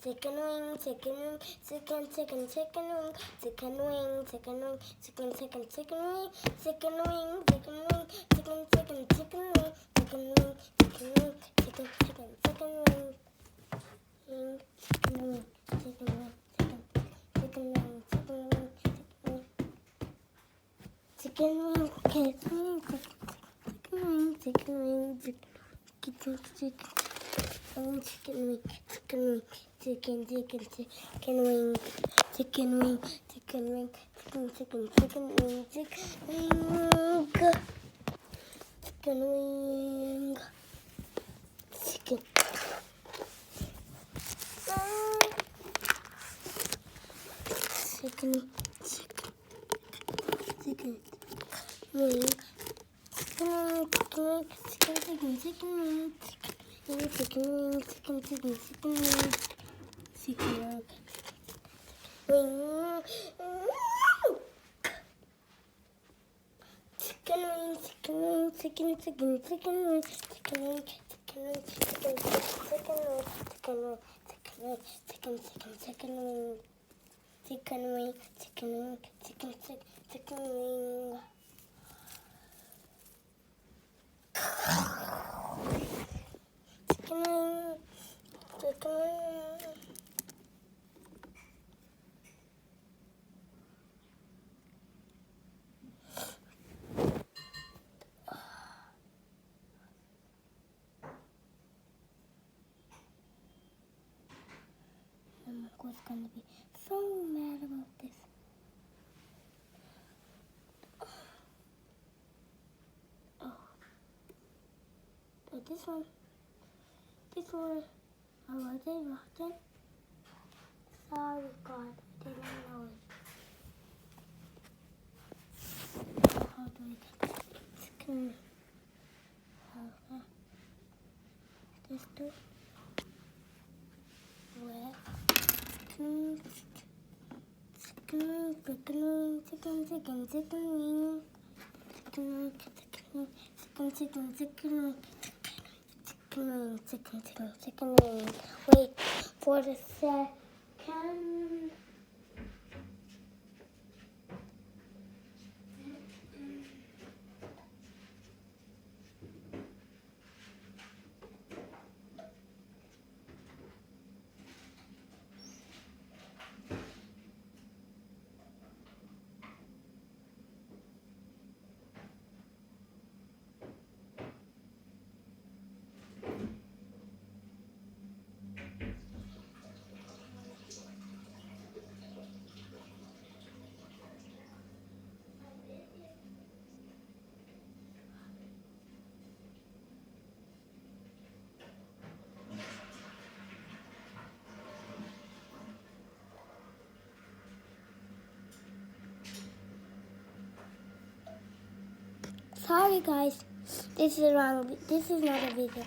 chicken wing, chicken wing, chicken, chicken, chicken wing, chicken wing, chicken wing, chicken, chicken, chicken wing, chicken wing, chicken wing, chicken, chicken, chicken wing, chicken wing, chicken wing, chicken, chicken, chicken wing, chicken wing, chicken wing, chicken wing, chicken wing, chicken wing, chicken wing, chicken wing, chicken wing, chicken, chicken. Chicken wing, chicken wing, chicken, chicken, chicken wing, chicken wing, chicken wing, chicken, chicken, chicken wing, chicken wing, chicken wing, chicken. Chicken, chicken, chicken wing, chicken wing, chicken, chicken, chicken wing, chicken wing, chicken, chicken, chicken wing, chicken wing, chicken wing, chicken wing, chicken, chicken, chicken wing, chicken wing, chicken wing, chicken, chicken wing, chicken wing, chicken, chicken, chicken wing, chicken wing, chicken wing, chicken, chicken wing. Chicken wing, chicken wing. I'm gonna be so mad about this. Oh, but this one, I wasn't rocking. Sorry, God, I didn't know it. How do I get chicken? This too. Where? Chicken, chicken, chicken, chicken, chicken, chicken wing. Chicken, chicken, chicken, chicken, chicken, chicken, chicken, chicken, chicken wing. Wait for the second. Sorry guys, this is wrong. This is not a video.